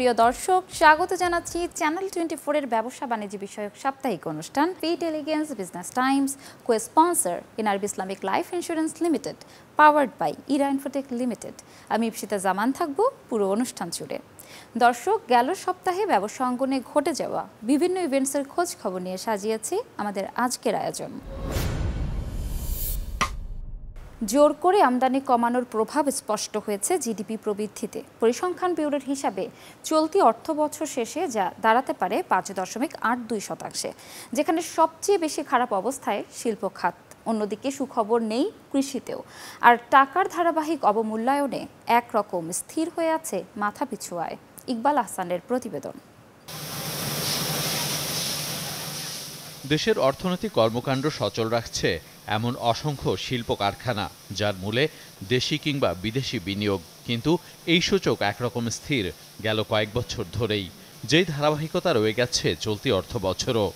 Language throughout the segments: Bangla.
প্রিয় দর্শক, স্বাগত জানাচ্ছি চ্যানেল 24 এর ব্যবসা বাণিজ্য বিষয়ক সাপ্তাহিক অনুষ্ঠান intelligence business times, cosponsor NRB Islamic life insurance limited, powered by Era Infotech limited. আমি ইপসিতা জামান থাকবো পুরো অনুষ্ঠান জুড়ে। দর্শক, গেল সপ্তাহে ব্যবসা অঙ্গনে ঘটে যাওয়া বিভিন্ন ইভেন্টসের খোঁজ খবর নিয়ে সাজিয়েছি আমাদের আজকের আয়োজন। জোর করে আমদানি কমানোর প্রভাব স্পষ্ট হয়েছে জিডিপি প্রবৃদ্ধিতে। পরিসংখ্যান ব্যুরোর হিসাবে চলতি অর্থবছর শেষে যা দাঁড়াতে পারে 5.82%, যেখানে সবচেয়ে বেশি খারাপ অবস্থায় শিল্প খাত। অন্যদিকে সুখবর নেই কৃষিতেও, আর টাকার ধারাবাহিক অবমূল্যায়নে একরকম স্থির হয়ে আছে মাথাপিছু আয়। ইকবাল আহসানের প্রতিবেদন। দেশের অর্থনৈতিক কর্মকাণ্ড সচল রাখছে এমন অসংখ্য শিল্প কারখানা, যার মূলে দেশি কিংবা বিদেশি বিনিয়োগ। কিন্তু এই সূচক একরকম স্থির গেল কয়েক বছর ধরেই, যেই ধারাবাহিকতা রয়ে গেছে চলতি অর্থ বছরও।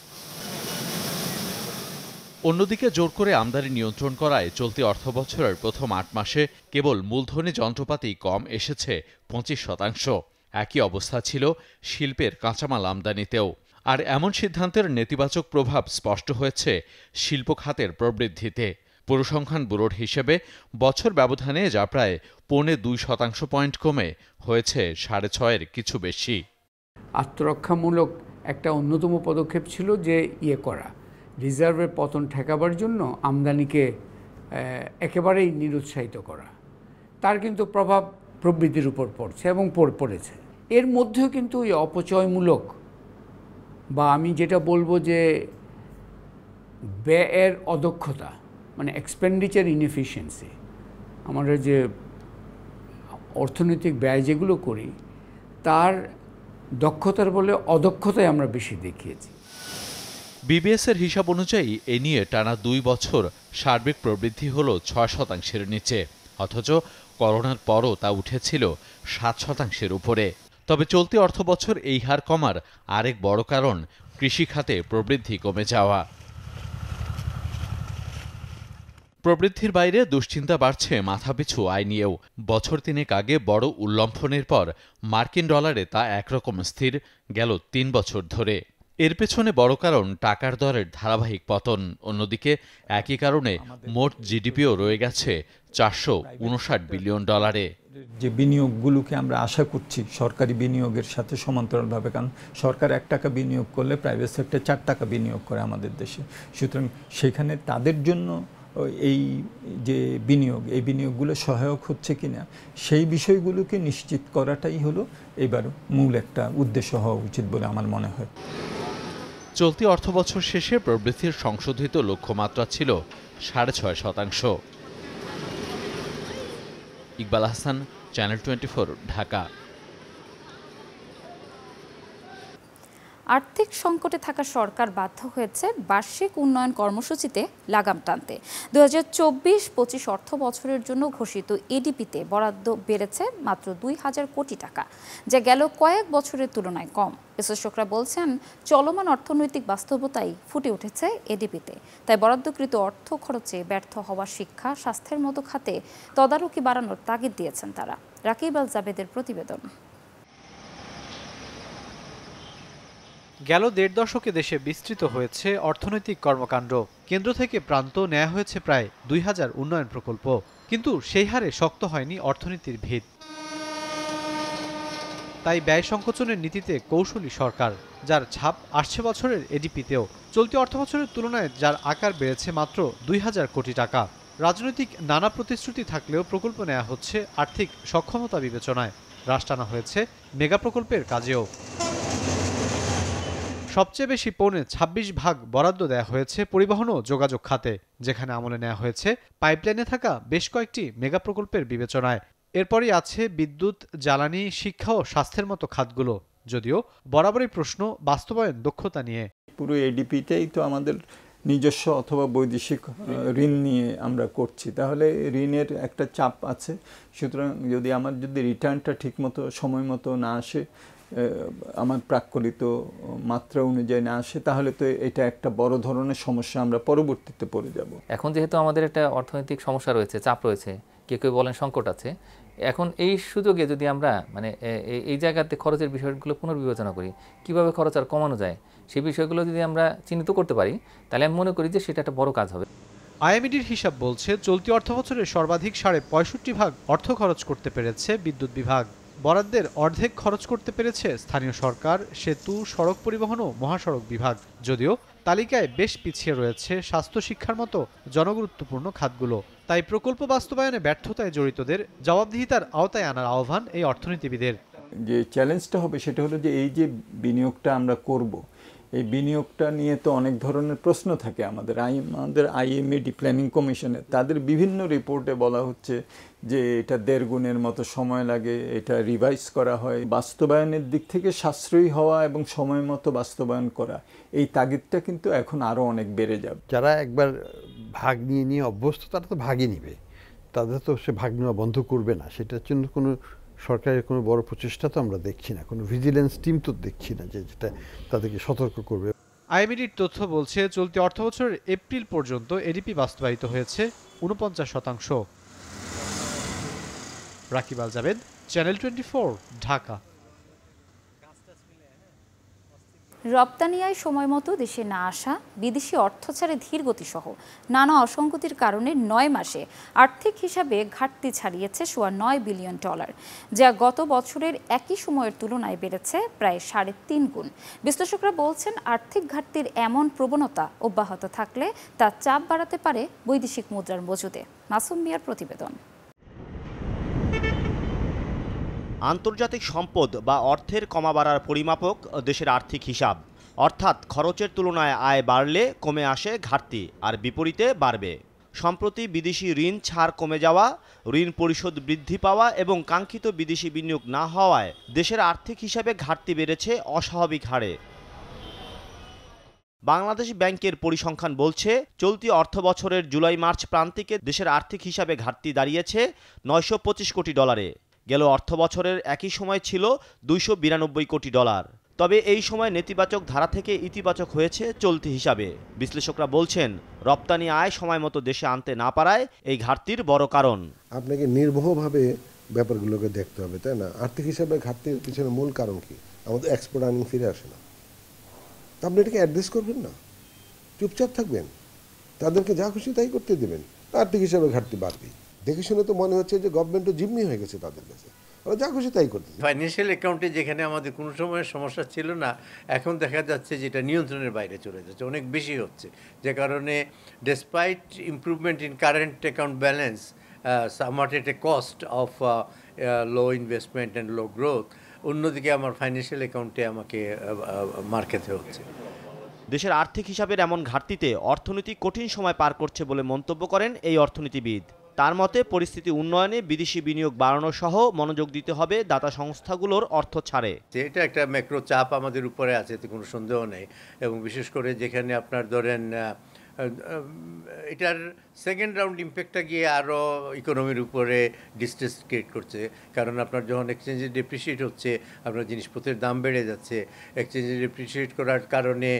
অন্যদিকে জোর করে আমদানি নিয়ন্ত্রণ করায় চলতি অর্থ বছরের প্রথম ৮ মাসে কেবল মূলধনী যন্ত্রপাতি কম এসেছে 25%। একই অবস্থা ছিল শিল্পের কাঁচামাল আমদানিতেও। আর এমন সিদ্ধান্তের নেতিবাচক প্রভাব স্পষ্ট হয়েছে শিল্প খাতের প্রবৃদ্ধিতে। পরিসংখ্যান ব্যুরোর হিসেবে বছর ব্যবধানে যা প্রায় 2.25 পয়েন্ট কমে হয়েছে 6.5-এর কিছু বেশি। আত্মরক্ষামূলক একটা অন্যতম পদক্ষেপ ছিল যে করা, রিজার্ভের পতন ঠেকাবার জন্য আমদানিকে একেবারেই নিরুৎসাহিত করা। তার কিন্তু প্রভাব প্রবৃদ্ধির উপর পড়ছে এবং পড়েছে। এর মধ্যেও কিন্তু এই অপচয়মূলক বা আমি যেটা বলবো যে ব্যয়ের অদক্ষতা, মানে এক্সপেন্ডিচার ইনএফিশিয়েন্সি, আমরা যে অর্থনৈতিক ব্যয় যেগুলো করি তার দক্ষতার বলে অদক্ষতায় আমরা বেশি দেখিয়েছি। বিবিএসের হিসাব অনুযায়ী এ নিয়ে টানা 2 বছর সার্বিক প্রবৃদ্ধি হল 6%-এর নিচে, অথচ করোনার পরও তা উঠেছিল 7%-এর উপরে। তবে চলতি অর্থ বছর এই হার কমার আরেক বড় কারণ কৃষি খাতে প্রবৃদ্ধি কমে যাওয়া। প্রবৃদ্ধির বাইরে দুশ্চিন্তা বাড়ছে মাথাপিছু আয় নিয়েও। বছর তিনেক আগে বড় উল্লম্ফনের পর মার্কিন ডলারে তা একরকম স্থির গেল 3 বছর ধরে। এর পেছনে বড় কারণ টাকার দরের ধারাবাহিক পতন। অন্যদিকে একই কারণে মোট জিডিপিও রয়ে গেছে 459 বিলিয়ন ডলারে। যে বিনিয়োগগুলোকে আমরা আশা করছি সরকারি বিনিয়োগের সাথে সমান্তরালভাবে, কারণ সরকার 1 টাকা বিনিয়োগ করলে প্রাইভেট সেক্টর 4 টাকা বিনিয়োগ করে আমাদের দেশে। সুতরাং সেখানে তাদের জন্য এই যে বিনিয়োগ, এই বিনিয়োগগুলো সহায়ক হচ্ছে কিনা সেই বিষয়গুলোকে নিশ্চিত করাটাই হলো এবার মূল একটা উদ্দেশ্য হওয়া উচিত বলে আমার মনে হয়। চলতি অর্থবছর শেষে প্রবৃদ্ধির সংশোধিত লক্ষ্যমাত্রা ছিল 6.5%। ইকবাল আহসান, চ্যানেল 24, ঢাকা। আর্থিক সংকটে থাকা সরকার বাধ্য হয়েছে বার্ষিক উন্নয়ন কর্মসূচিতে লাগাম টানতে। 2024-25 অর্থ বছরের জন্য ঘোষিত এডিপিতে বরাদ্দ বেড়েছে মাত্র 2,000 কোটি টাকা, যা গেল কয়েক বছরের তুলনায় কম। বিশ্লেষকরা বলছেন চলমান অর্থনৈতিক বাস্তবতাই ফুটে উঠেছে এডিপিতে। তাই বরাদ্দকৃত অর্থ খরচে ব্যর্থ হওয়া শিক্ষা, স্বাস্থ্যের মতো খাতে তদারকি বাড়ানোর তাগিদ দিয়েছেন তারা। রাকিব আল জাবেদের প্রতিবেদন। গেল 1.5 দশকে দেশে বিস্তৃত হয়েছে অর্থনৈতিক কর্মকাণ্ড। কেন্দ্র থেকে প্রান্ত নেওয়া হয়েছে প্রায় 2000 উন্নয়ন প্রকল্প, কিন্তু সেই হারে শক্ত হয়নি অর্থনীতির ভিত। তাই ব্যয় সংকোচনের নীতিতে কৌশলী সরকার, যার ছাপ আসছে বছরের এডিপিতেও। চলতি অর্থবছরের তুলনায় যার আকার বেড়েছে মাত্র 2000 কোটি টাকা। রাজনৈতিক নানা প্রতিশ্রুতি থাকলেও প্রকল্প নেওয়া হচ্ছে আর্থিক সক্ষমতা বিবেচনায়। রাশ টানা হয়েছে মেগা প্রকল্পের কাজেও। সবচেয়ে বেশি 26% বরাদ্দ দেয়া হয়েছে পরিবহন ও যোগাযোগ খাতে, যেখানে আমলে নেওয়া হয়েছে পাইপলাইনে থাকা বেশ কয়েকটি মেগা প্রকল্পের বিবেচনায়। এরপরই আছে বিদ্যুৎ, জ্বালানি, শিক্ষা ও স্বাস্থ্যের মতো খাতগুলো, যদিও বরাবরই প্রশ্ন বাস্তবায়ন দক্ষতা নিয়ে। পুরো এডিপিটাই তো আমাদের নিজস্ব অথবা বৈদেশিক ঋণ নিয়ে আমরা করছি, তাহলে ঋণের একটা চাপ আছে। সুতরাং যদি রিটার্নটা ঠিকমতো সময় মতো না আসে, আমার প্রাক্কলিত মাত্রা অনুযায়ী না আসে, তাহলে তো এটা একটা বড় ধরনের সমস্যা আমরা পরবর্তীতে পড়ে যাব। এখন যেহেতু আমাদের একটা অর্থনৈতিক সমস্যা রয়েছে, চাপ রয়েছে, কেউ কেউ বলেন সংকট আছে, এখন এই সুযোগে যদি আমরা মানে এই জায়গাতে খরচের বিষয়গুলো পুনর্বিবেচনা করি, কিভাবে খরচ আর কমানো যায় সেই বিষয়গুলো যদি আমরা চিহ্নিত করতে পারি, তাহলে আমি মনে করি যে সেটা একটা বড় কাজ হবে। আইএমইডির হিসাব বলছে চলতি অর্থবছরে সর্বাধিক ৬৫% অর্থ খরচ করতে পেরেছে বিদ্যুৎ বিভাগ। বরাদ্দের অর্ধেক খরচ করতে পেরেছে স্থানীয় সরকার, সেতু, সড়ক পরিবহন ও মহাসড়ক বিভাগ। যদিও তালিকায় বেশ পিছিয়ে রয়েছে স্বাস্থ্য শিক্ষার মতো জনগুরুত্বপূর্ণ খাতগুলো। তাই প্রকল্প বাস্তবায়নে ব্যর্থতায় জড়িতদের জবাবদিহিতার আওতায় আনার আহ্বান এই অর্থনীতিবিদের। যে চ্যালেঞ্জটা হবে সেটা হলো যে এই যে বিনিয়োগটা আমরা করব, এই বিনিয়োগটা নিয়ে তো অনেক ধরনের প্রশ্ন থাকে আমাদের আইএমইডি প্ল্যানিং কমিশনে। তাদের বিভিন্ন রিপোর্টে বলা হচ্ছে যে এটা 1.5 গুণের মতো সময় লাগে, এটা রিভাইজ করা হয়। বাস্তবায়নের দিক থেকে সাশ্রয়ী হওয়া এবং সময় মতো বাস্তবায়ন করা, এই তাগিদটা কিন্তু এখন আরও অনেক বেড়ে যাবে। যারা একবার ভাগ নিয়ে অভ্যস্ত তারা তো ভাগই নিবে, তাদের তো সে ভাগ নেওয়া বন্ধ করবে না। সেটার জন্য কোনো সরকারের কোনো বড় প্রচেষ্টা তো আমরা দেখছি না, কোনো ভিজিলেন্স টিম তো দেখছি না যেটা তাদেরকে সতর্ক করবে। আইএমইডির তথ্য বলছে চলতি অর্থবছরের এপ্রিল পর্যন্ত এডিপি বাস্তবায়িত হয়েছে 49%। রাকিব আল জাবেদ, চ্যানেল 24, ঢাকা। রপ্তানি আয় সময় মতো দেশে না আসা, বিদেশি অর্থ ছাড়ে ধীরগতি সহ নানা অসঙ্গতির কারণে 9 মাসে আর্থিক হিসাবে ঘাটতি ছাড়িয়েছে $9 বিলিয়ন, যা গত বছরের একই সময়ের তুলনায় বেড়েছে প্রায় 3.5 গুণ। বিশ্লেষকরা বলছেন আর্থিক ঘাটতির এমন প্রবণতা অব্যাহত থাকলে তা চাপ বাড়াতে পারে বৈদেশিক মুদ্রার মজুদে। মাসুম মিয়ার প্রতিবেদন। আন্তর্জাতিক সম্পদ বা অর্থের কমা বাড়ার পরিমাপক দেশের আর্থিক হিসাব, অর্থাৎ খরচের তুলনায় আয় বাড়লে কমে আসে ঘাটতি, আর বিপরীতে বাড়বে। সম্প্রতি বিদেশি ঋণ ছাড় কমে যাওয়া, ঋণ পরিশোধ বৃদ্ধি পাওয়া এবং কাঙ্ক্ষিত বিদেশি বিনিয়োগ না হওয়ায় দেশের আর্থিক হিসাবে ঘাটতি বেড়েছে অস্বাভাবিক হারে। বাংলাদেশ ব্যাংকের পরিসংখ্যান বলছে চলতি অর্থবছরের জুলাই-মার্চ প্রান্তিকে দেশের আর্থিক হিসাবে ঘাটতি দাঁড়িয়েছে $925 কোটি। গেল অর্থবছরের একই সময় ছিল $292 কোটি। তবে এই সময় নেতিবাচক ধারা থেকে ইতিবাচক হয়েছে চলতি হিসাবে। বিশ্লেষকরা বলছেন রপ্তানি আয় সময় মতো দেশে আনতে না পারায় এই ঘাটতির বড় কারণ। আপনাকে নির্ভরভাবে ব্যাপারগুলোকে দেখতে হবে, তাই না? আর্থিক হিসাবে ঘাটতির পিছনে মূল কারণ কি? আমাদের এক্সপোর্ট আর্নিং ফিরে আসে না। আপনি এটাকে অ্যাড্রেস করবেন না, চুপচাপ থাকবেন, তাদেরকে যা খুশি তাই করতে দেবেন, আর্থিক হিসাবে ঘাটতি বাড়বে। দেখে শুনে তো মনে হচ্ছে যে গভর্নমেন্টও জিম্মি হয়ে গেছে তাদের কাছে, ওরা যা খুশি তাই করতে। ফাইন্যান্সিয়াল অ্যাকাউন্টে যেখানে আমাদের কোনো সময় সমস্যা ছিল না, এখন দেখা যাচ্ছে যেটা নিয়ন্ত্রণের বাইরে চলে যাচ্ছে, অনেক বেশি হচ্ছে, যে কারণে despite improvement in current account balance somewhat at a cost of low investment and low growth, অন্যদিকে আমার ফাইন্যান্সিয়াল অ্যাকাউন্টে আমাকে মার খেতে হচ্ছে। দেশের আর্থিক হিসাবের এমন ঘাটতিতে অর্থনীতি কঠিন সময় পার করছে বলে মন্তব্য করেন এই অর্থনীতিবিদ। তার মতে পরিস্থিতি উন্নয়নে বিদেশি বিনিয়োগ বাড়ানো সহ মনোযোগ দিতে হবে দাতা সংস্থাগুলোর অর্থ ছাড়ে। এটা একটা ম্যাক্রো চাপ আমাদের উপরে আছে, এতে কোনো সন্দেহ নেই, এবং বিশেষ করে যেখানে আপনার ধরেন এটার সেকেন্ড রাউন্ড ইম্প্যাক্টটা গিয়ে আরও ইকোনমির উপরে ডিস্ট্রেস ক্রিয়েট করছে। কারণ আপনার যখন এক্সচেঞ্জে ডেপ্রিসিয়েট হচ্ছে, আপনার জিনিসপত্রের দাম বেড়ে যাচ্ছে, এক্সচেঞ্জে ডেপ্রিসিয়েট করার কারণে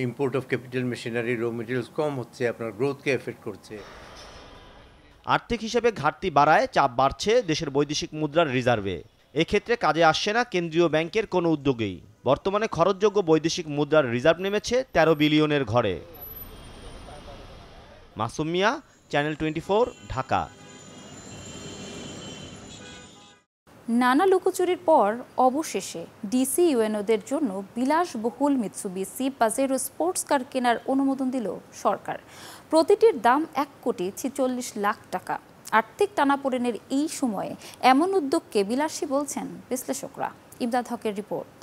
import of capital machinery, raw materials কম হচ্ছে, আপনার গ্রোথকে এফেক্ট করছে। আর্থিক হিসেবে ঘাটতি বাড়ায় চাপ বাড়ছে দেশের বৈদেশিক মুদ্রার রিজার্ভে। এক্ষেত্রে কাজে আসছে না কেন্দ্রীয় ব্যাংকের কোনো উদ্যোগেই। বর্তমানে খরচযোগ্য বৈদেশিক মুদ্রার রিজার্ভ নেমেছে 13 বিলিয়নের ঘরে। মাসুম মিয়া, চ্যানেল 24, ঢাকা। নানা লুকোচুরির পর অবশেষে ডিসি ইউএনওদের জন্য বিলাসবহুল মিৎসুবিশি পাজেরো স্পোর্টস কার কেনার অনুমোদন দিল সরকার। প্রতিটির দাম 1,46 লাখ টাকা। আর্থিক টানাপোড়েনের এই সময়ে এমন উদ্যোগকে বিলাসী বলছেন বিশ্লেষকরা। ইমদাদ হকের রিপোর্ট।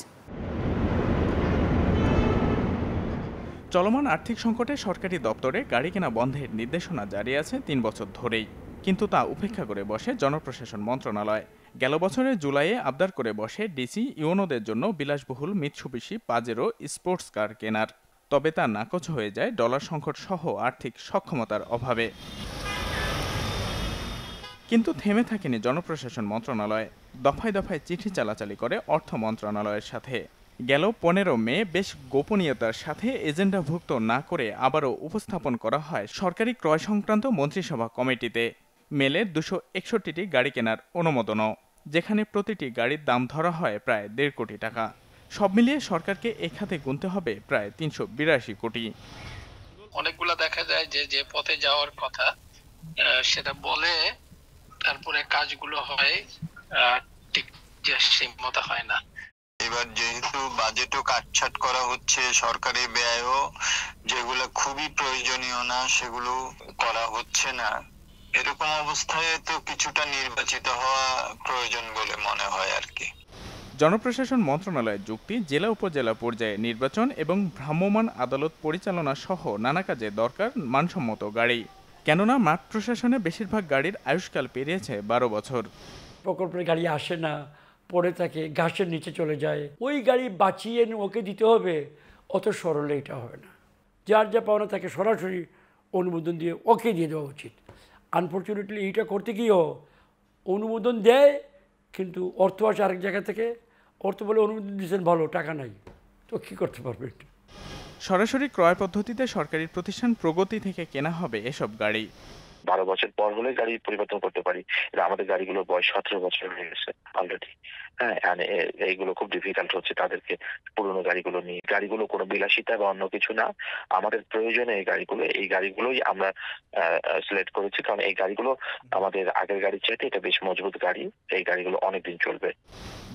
চলমান আর্থিক সংকটে সরকারি দপ্তরে গাড়ি কেনা বন্ধের নির্দেশনা জারি আছে 3 বছর ধরেই, কিন্তু তা উপেক্ষা করে বসে জনপ্রশাসন মন্ত্রণালয়। গেল বছরের জুলাইয়ে আবদার করে বসে ডিসি ইউএনওদের জন্য বিলাসবহুল মিৎসুবিশি পাজেরো স্পোর্টস কার কেনার। তবে তা নাকচ হয়ে যায় ডলার সংকট সহ আর্থিক সক্ষমতার অভাবে। কিন্তু থেমে থাকেনি জনপ্রশাসন মন্ত্রণালয়। দফায় দফায় চিঠি চালাচালি করে অর্থ মন্ত্রণালয়ের সাথে। গেল 15 মে বেশ গোপনীয়তার সাথে এজেন্ডাভুক্ত না করে আবারও উপস্থাপন করা হয় সরকারি ক্রয় সংক্রান্ত মন্ত্রিসভা কমিটিতে। মেলে 261টি গাড়ি কেনার অনুমোদনও, যেখানে প্রতিটি গাড়ির দাম ধরা হয় প্রায় 1.5 কোটি টাকা। সব মিলিয়ে সরকারকে এ খাতে গুনতে হবে প্রায় 382 কোটি। অনেকগুলা দেখা যায় যে পথে যাওয়ার কথা সেটা বলে তারপরে কাজগুলো হয় ঠিক সেই মতো হয় না। এবার যেহেতু বাজেটও কাটছাট করা হচ্ছে, সরকারি ব্যয়ও যেগুলো খুবই প্রয়োজনীয় না সেগুলো করা হচ্ছে না, এরকম অবস্থায় তো কিছুটা নির্বাচিত হওয়া প্রয়োজন বলে মনে হয় আর কি। জনপ্রশাসন মন্ত্রণালয়ের যুক্তি, জেলা উপজেলা পর্যায়ে নির্বাচন এবং ভ্রাম্যমাণ আদালত পরিচালনা সহ নানা কাজে দরকার মানসম্মত গাড়ি। কেননা মাঠ প্রশাসনে বেশিরভাগ গাড়ির আয়ুষ্কাল পেরিয়েছে 12 বছর। প্রকল্পের গাড়ি আসে না, পড়ে থাকে, ঘাসের নিচে চলে যায়, ওই গাড়ি বাঁচিয়ে ওকে দিতে হবে, অত সরলে এটা হবে না। যার যা পাওনা তাকে সরাসরি অনুমোদন দিয়ে ওকে দিয়ে দেওয়া উচিত। আনফর্চুনেটলি এইটা করতে গিয়েও অনুমোদন দেয়, কিন্তু অর্থ আসে আরেক জায়গা থেকে, অর্থ বলে অনুমোদন দিচ্ছেন ভালো, টাকা নাই, তো কী করতে পারবেন? সরাসরি ক্রয় পদ্ধতিতে সরকারি প্রতিষ্ঠান প্রগতি থেকে কেনা হবে এসব গাড়ি। 12 বছর পর হলে গাড়ি পরিবর্তন করতে পারি। আমাদের গাড়িগুলোর বয়স 17 বছর হয়ে গেছে অলরেডি। হ্যাঁ, এইগুলো খুব ডিফিকাল্ট হচ্ছে তাদেরকে পুরোনো গাড়িগুলো নিয়ে। গাড়িগুলো কোনো বিলাসিতা বা অন্য কিছু না, আমাদের প্রয়োজনে এই গাড়িগুলোই আমরা সিলেক্ট করেছি, কারণ এই গাড়িগুলো আমাদের আগের গাড়ির চাইতে এটা বেশ মজবুত গাড়ি, এই গাড়িগুলো অনেকদিন চলবে।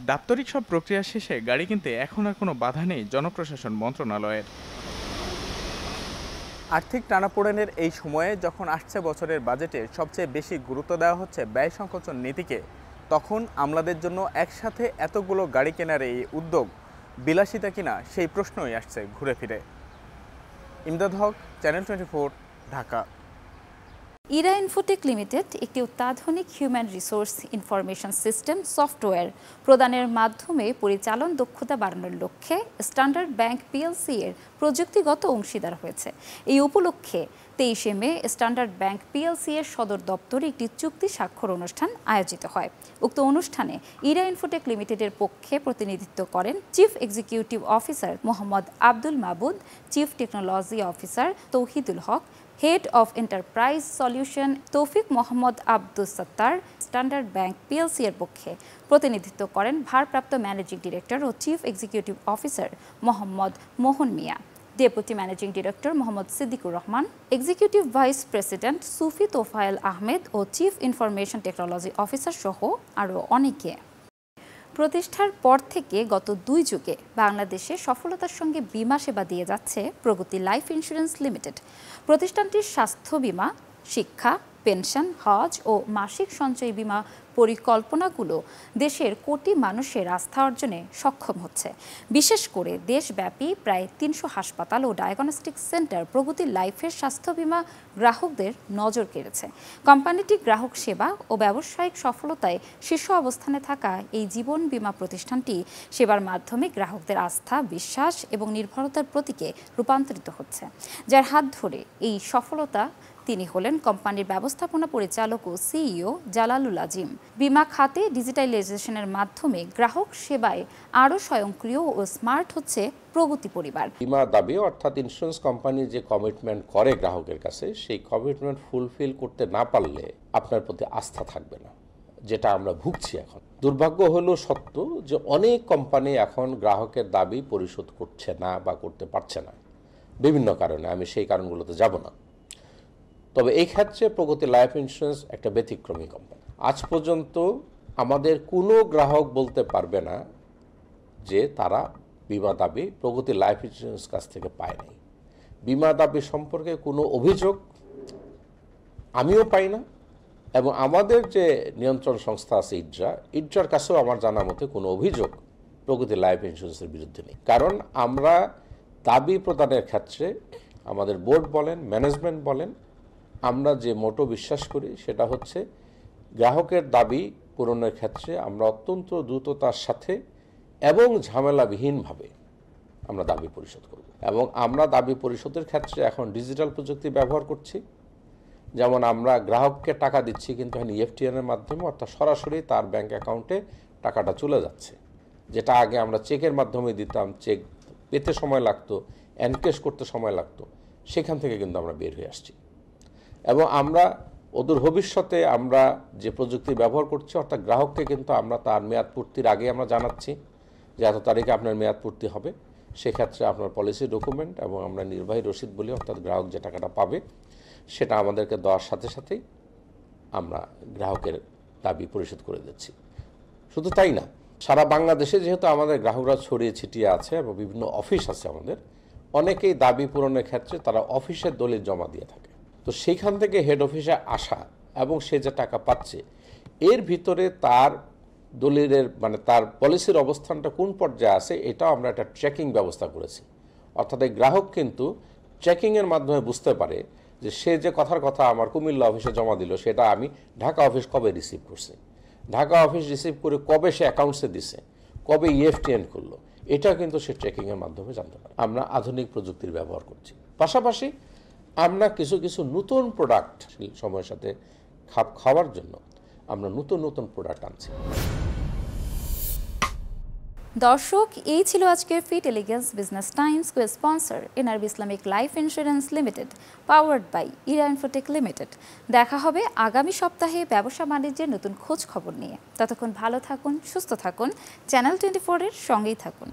দাপ্তরিক সব প্রক্রিয়া শেষে গাড়ি কিনতে এখন আর কোনো বাধা নেই জনপ্রশাসন মন্ত্রণালয়ের। আর্থিক টানাপোড়েনের এই সময়ে যখন আসছে বছরের বাজেটে সবচেয়ে বেশি গুরুত্ব দেওয়া হচ্ছে ব্যয় সংকোচন নীতিকে, তখন আমলাদের জন্য একসাথে এতগুলো গাড়ি কেনার এই উদ্যোগ বিলাসিতা কিনা সেই প্রশ্নই আসছে ঘুরে ফিরে। Imdad Haque, channel 24, Dhaka. Era Infotech limited একটি অত্যাধুনিক human resource information system software প্রদানের মাধ্যমে পরিচালন দক্ষতা বাড়ানোর লক্ষ্যে স্ট্যান্ডার্ড ব্যাংক পিএলসি এর প্রযুক্তিগত অংশীদার হয়েছে। এই উপলক্ষে 23শে মে স্ট্যান্ডার্ড ব্যাংক পিএলসি এর সদর দপ্তরে একটি চুক্তি স্বাক্ষর অনুষ্ঠান আয়োজিত হয়। উক্ত অনুষ্ঠানে ইরা ইনফোটেক লিমিটেডের পক্ষে প্রতিনিধিত্ব করেন chief executive officer Mohammad Abdul Mabud, chief technology officer Tauhidul Haque, head of enterprise solution Taufiq Mohammad Abdus Sattar. Standard Bank PLC এর পক্ষে প্রতিনিধিত্ব করেন ভারপ্রাপ্ত ম্যানেজিং ডিরেক্টর ও chief executive officer Mohammad Mohan Mia, deputy managing director Mohammad Siddiqur Rahman, executive vice president Sufi Tofail Ahmed ও চিফ ইনফরমেশন টেকনোলজি অফিসার সহ আরও অনেকে। প্রতিষ্ঠার পর থেকে গত 2 যুগে বাংলাদেশে সফলতার সঙ্গে বীমা সেবা দিয়ে যাচ্ছে প্রগতি লাইফ ইন্স্যুরেন্স লিমিটেড। প্রতিষ্ঠানটির স্বাস্থ্য বীমা, শিক্ষা, পেনশন, হজ ও মাসিক সঞ্চয় বীমা পরিকল্পনাগুলো দেশের কোটি মানুষের আস্থা অর্জনে সক্ষম হচ্ছে। বিশেষ করে দেশব্যাপী প্রায় 300 হাসপাতাল ও ডায়াগনস্টিক সেন্টার প্রগতি লাইফের স্বাস্থ্য বীমা গ্রাহকদের নজর কেড়েছে। কোম্পানিটি গ্রাহক সেবা ও ব্যবসায়িক সফলতায় শীর্ষ অবস্থানে থাকা এই জীবন বীমা প্রতিষ্ঠানটি সেবার মাধ্যমে গ্রাহকদের আস্থা, বিশ্বাস এবং নির্ভরতার প্রতীকে রূপান্তরিত হচ্ছে। যার হাত ধরে এই সফলতা তিনি হলেন কোম্পানির ব্যবস্থাপনা পরিচালক ও সিইও জালালুল আজিম। বীমা খাতে ডিজিটালাইজেশনের মাধ্যমে গ্রাহক সেবায় আরও স্বয়ংক্রিয় ও স্মার্ট হচ্ছে প্রগতি পরিবার। বীমা দাবি অর্থাৎ ইন্স্যুরেন্স কোম্পানি যে কমিটমেন্ট করে গ্রাহকের কাছে, সেই কমিটমেন্ট ফুলফিল করতে না পারলে আপনার প্রতি আস্থা থাকবে না, যেটা আমরা ভুগছি এখন। দুর্ভাগ্য হলো সত্য যে অনেক কোম্পানি এখন গ্রাহকের দাবি পরিশোধ করছে না বা করতে পারছে না বিভিন্ন কারণে, আমি সেই কারণগুলোতে যাব না। তবে এই ক্ষেত্রে প্রগতি লাইফ ইন্স্যুরেন্স একটা ব্যতিক্রমী কোম্পানি। আজ পর্যন্ত আমাদের কোনো গ্রাহক বলতে পারবে না যে তারা বীমা দাবি প্রগতি লাইফ ইন্স্যুরেন্স কাছ থেকে পায় নাই। বীমা দাবি সম্পর্কে কোনো অভিযোগ আমিও পাই না, এবং আমাদের যে নিয়ন্ত্রণ সংস্থা আছে ইড্রার কাছেও আমার জানা মতে কোনো অভিযোগ প্রগতি লাইফ ইন্স্যুরেন্সের বিরুদ্ধে নেই। কারণ আমরা দাবি প্রদানের ক্ষেত্রে আমাদের বোর্ড বলেন, ম্যানেজমেন্ট বলেন, আমরা যে মোটো বিশ্বাস করি সেটা হচ্ছে গ্রাহকের দাবি পূরণের ক্ষেত্রে আমরা অত্যন্ত দ্রুততার সাথে এবং ঝামেলাবিহীনভাবে আমরা দাবি পরিশোধ করব। এবং আমরা দাবি পরিশোধের ক্ষেত্রে এখন ডিজিটাল প্রযুক্তি ব্যবহার করছি। যেমন আমরা গ্রাহককে টাকা দিচ্ছি, কিন্তু এখন EFTN এর মাধ্যমে, অর্থাৎ সরাসরি তার ব্যাংক অ্যাকাউন্টে টাকাটা চলে যাচ্ছে, যেটা আগে আমরা চেকের মাধ্যমে দিতাম, চেক পেতে সময় লাগতো, এনকেশ করতে সময় লাগতো, সেখান থেকে কিন্তু আমরা বের হয়ে আসছি। এবং আমরা অদূর ভবিষ্যতে আমরা যে প্রযুক্তি ব্যবহার করছি অর্থাৎ গ্রাহককে কিন্তু আমরা তার মেয়াদ পূর্তির আগে আমরা জানাচ্ছি যে এত তারিখে আপনার মেয়াদ পূর্তি হবে, সেক্ষেত্রে আপনার পলিসি ডকুমেন্ট এবং আমরা নির্বাহী রসিদ বলি, অর্থাৎ গ্রাহক যে টাকাটা পাবে সেটা আমাদেরকে দেওয়ার সাথে সাথেই আমরা গ্রাহকের দাবি পরিশোধ করে দিচ্ছি। শুধু তাই না, সারা বাংলাদেশে যেহেতু আমাদের গ্রাহকরা ছড়িয়ে ছিটিয়ে আছে এবং বিভিন্ন অফিস আছে আমাদের, অনেকেই দাবি পূরণের ক্ষেত্রে তারা অফিসের দলিল জমা দিয়ে থাকে। তো সেইখান থেকে হেড অফিসে আসা এবং সে যে টাকা পাচ্ছে এর ভিতরে তার দলিলের মানে তার পলিসির অবস্থানটা কোন পর্যায়ে আছে এটাও আমরা একটা ট্র্যাকিং ব্যবস্থা করেছি। অর্থাৎ এই গ্রাহক কিন্তু ট্র্যাকিংয়ের মাধ্যমে বুঝতে পারে যে সে যে কথার কথা আমার কুমিল্লা অফিসে জমা দিল সেটা আমি ঢাকা অফিস কবে রিসিভ করছি, ঢাকা অফিস রিসিভ করে কবে সে অ্যাকাউন্টসে দিছে, কবে EFTN করলো, এটা কিন্তু সে ট্র্যাকিংয়ের মাধ্যমে জানতে পারে। আমরা আধুনিক প্রযুক্তির ব্যবহার করছি, পাশাপাশি আমরা কিছু কিছু নতুন প্রোডাক্ট সময়ের সাথে খাপ খাওয়ার জন্য আমরা নতুন নতুন প্রোডাক্ট আনছি। দর্শক, এই ছিল আজকের fit elegance business times cosponsor NRB Islamic life insurance limited, powered by Era Infotech limited. দেখা হবে আগামী সপ্তাহে ব্যবসা বাণিজ্যের নতুন খোঁজ খবর নিয়ে। ততক্ষণ ভালো থাকুন, সুস্থ থাকুন, চ্যানেল 24 এর সঙ্গেই থাকুন।